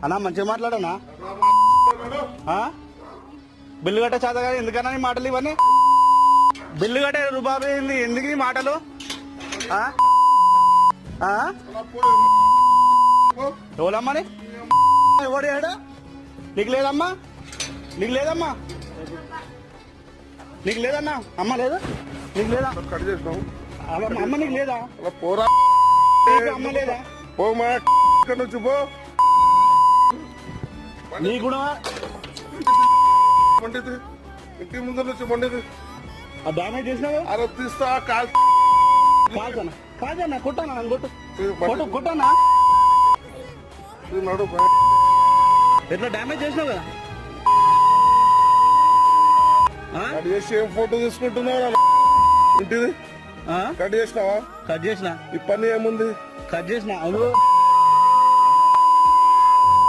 అన్నా మంచిగా మాట్లాడనా బిల్లు కట్టే చేత కానీ ఎందుకన్నా ఈ మాటలు ఇవన్నీ బిల్లు కట్టే రూపాయి ఏంది ఎందుకు ఈ మాటలు ఎవరమ్మని ఎవడు ఏడా నీకు లేదమ్మా నీకు లేదమ్మా నీకు లేదన్నా అమ్మ లేదా నీకు లేదా అమ్మ నీకు లేదా పోరా అమ్మ లేదా పో మా నుంచి పో నీ కూడా పండిత్ ఇంటి ముందు నుంచి పండిత్ డ్యామేజ్ చేసినావు అరే తీస్తా కాల్ కాదన్నా కాదన్నా కొట్టానా కొట్టు కొట్టానా నడు ఎట్లా డ్యామేజ్ చేసినావు కదా కట్ చేసి ఏం ఫోటో తీసుకుంటున్నావు ఇంటిది కట్ చేసినావా కట్ చేసిన ఈ పని ఏముంది కట్ చేసిన